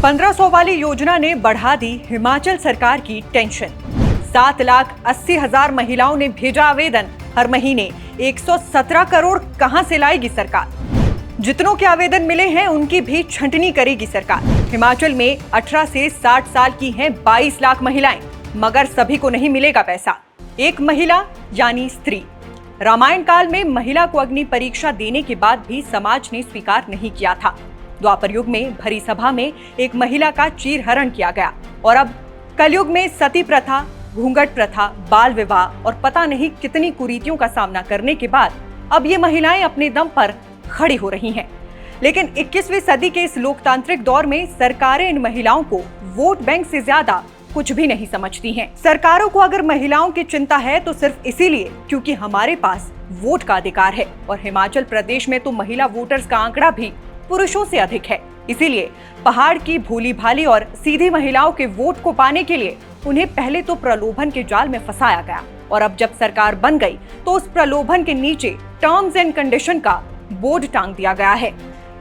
1500 वाली योजना ने बढ़ा दी हिमाचल सरकार की टेंशन। 7,80,000 महिलाओं ने भेजा आवेदन। हर महीने 117 करोड़ कहां से लाएगी सरकार? जितनों के आवेदन मिले हैं उनकी भी छंटनी करेगी सरकार। हिमाचल में 18 से 60 साल की हैं 22 लाख महिलाएं, मगर सभी को नहीं मिलेगा पैसा। एक महिला यानी स्त्री। रामायण काल में महिला को अग्नि परीक्षा देने के बाद भी समाज ने स्वीकार नहीं किया था। द्वापर युग में भरी सभा में एक महिला का चीरहरण किया गया और अब कलयुग में सती प्रथा, घूंघट प्रथा, बाल विवाह और पता नहीं कितनी कुरीतियों का सामना करने के बाद अब ये महिलाएं अपने दम पर खड़ी हो रही हैं। लेकिन 21वीं सदी के इस लोकतांत्रिक दौर में सरकारें इन महिलाओं को वोट बैंक से ज्यादा कुछ भी नहीं समझती हैं। सरकारों को अगर महिलाओं की चिंता है तो सिर्फ इसीलिए क्योंकि हमारे पास वोट का अधिकार है और हिमाचल प्रदेश में तो महिला वोटर्स का आंकड़ा भी पुरुषों से अधिक है। इसीलिए पहाड़ की भोली भाली और सीधी महिलाओं के वोट को पाने के लिए उन्हें पहले तो प्रलोभन के जाल में फंसाया गया और अब जब सरकार बन गई तो उस प्रलोभन के नीचे टर्म्स एंड कंडीशन का बोर्ड टांग दिया गया है।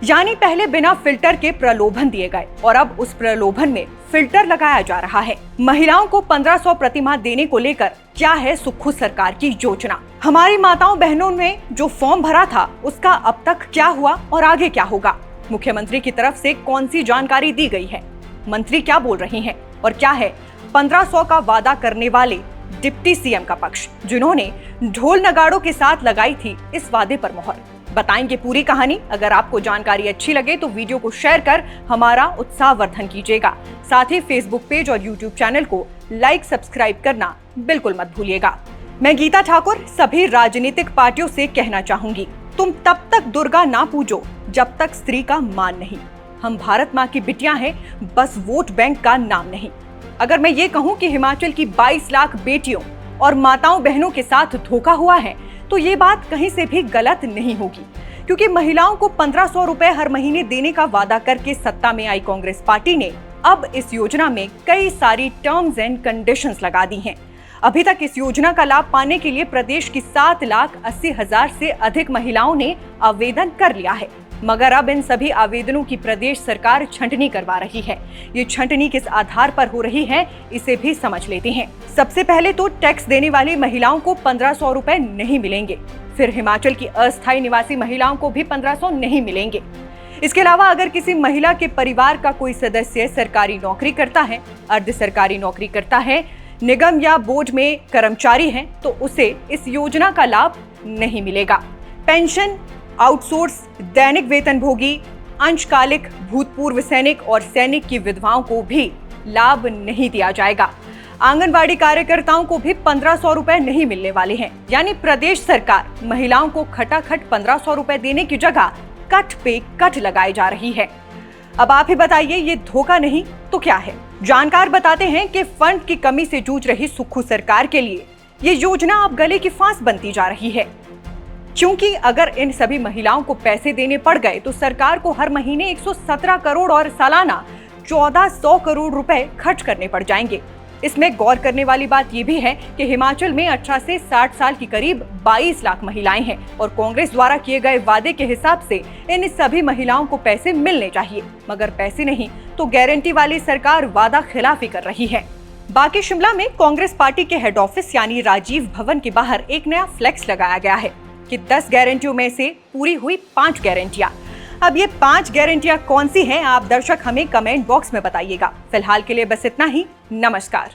यानी पहले बिना फिल्टर के प्रलोभन दिए गए और अब उस प्रलोभन में फिल्टर लगाया जा रहा है। महिलाओं को 1500 प्रतिमाह देने को लेकर क्या है सुक्खू सरकार की योजना? हमारी माताओं बहनों ने जो फॉर्म भरा था उसका अब तक क्या हुआ और आगे क्या होगा? मुख्यमंत्री की तरफ से कौन सी जानकारी दी गई है? मंत्री क्या बोल रही हैं? और क्या है 1500 का वादा करने वाले डिप्टी सीएम का पक्ष, जिन्होंने ढोल नगाड़ों के साथ लगाई थी इस वादे पर मोहर? बताएंगे पूरी कहानी। अगर आपको जानकारी अच्छी लगे तो वीडियो को शेयर कर हमारा उत्साहवर्धन कीजिएगा। साथ ही फेसबुक पेज और यूट्यूब चैनल को लाइक, सब्सक्राइब करना बिल्कुल मत भूलिएगा। मैं गीता ठाकुर सभी राजनीतिक पार्टियों से कहना चाहूंगी, तुम तब तक दुर्गा ना पूजो जब तक स्त्री का मान नहीं। हम भारत माँ की बिटियां हैं, बस वोट बैंक का नाम नहीं। अगर मैं ये कहूँ कि हिमाचल की 22 लाख बेटियों और माताओं बहनों के साथ धोखा हुआ है तो ये बात कहीं से भी गलत नहीं होगी, क्योंकि महिलाओं को 1500 रुपए हर महीने देने का वादा करके सत्ता में आई कांग्रेस पार्टी ने अब इस योजना में कई सारी टर्म्स एंड कंडीशंस लगा दी हैं। अभी तक इस योजना का लाभ पाने के लिए प्रदेश की 7,80,000 से अधिक महिलाओं ने आवेदन कर लिया है, मगर अब इन सभी आवेदनों की प्रदेश सरकार छंटनी करवा रही है। ये छंटनी किस आधार पर हो रही है इसे भी समझ लेते हैं। सबसे पहले तो टैक्स देने वाली महिलाओं को 1500 रुपए नहीं मिलेंगे। फिर हिमाचल की अस्थायी निवासी महिलाओं को भी 1500 नहीं मिलेंगे। इसके अलावा अगर किसी महिला के परिवार का कोई सदस्य सरकारी नौकरी करता है, अर्ध सरकारी नौकरी करता है, निगम या बोर्ड में कर्मचारी है तो उसे इस योजना का लाभ नहीं मिलेगा। पेंशन, आउटसोर्स, दैनिक वेतनभोगी, अंशकालिक, भूतपूर्व सैनिक और सैनिक की विधवाओं को भी लाभ नहीं दिया जाएगा। आंगनबाड़ी कार्यकर्ताओं को भी 1500 रुपए नहीं मिलने वाले हैं। यानी प्रदेश सरकार महिलाओं को खटाखट 1500 रुपए देने की जगह कट पे कट लगाई जा रही है। अब आप ही बताइए, ये धोखा नहीं तो क्या है? जानकार बताते हैं कि फंड की कमी से जूझ रही सुक्खू सरकार के लिए ये योजना अब गले की फांस बनती जा रही है, क्योंकि अगर इन सभी महिलाओं को पैसे देने पड़ गए तो सरकार को हर महीने 117 करोड़ और सालाना 1400 करोड़ रुपए खर्च करने पड़ जाएंगे। इसमें गौर करने वाली बात यह भी है कि हिमाचल में 18 से 60 साल की करीब 22 लाख महिलाएं हैं और कांग्रेस द्वारा किए गए वादे के हिसाब से इन सभी महिलाओं को पैसे मिलने चाहिए, मगर पैसे नहीं तो गारंटी वाली सरकार वादा खिलाफी कर रही है। बाकी शिमला में कांग्रेस पार्टी के हेड ऑफिस यानी राजीव भवन के बाहर एक नया फ्लेक्स लगाया गया है कि 10 गारंटियों में से पूरी हुई 5 गारंटियां। अब ये 5 गारंटियां कौन सी हैं, आप दर्शक हमें कमेंट बॉक्स में बताइएगा। फिलहाल के लिए बस इतना ही। नमस्कार।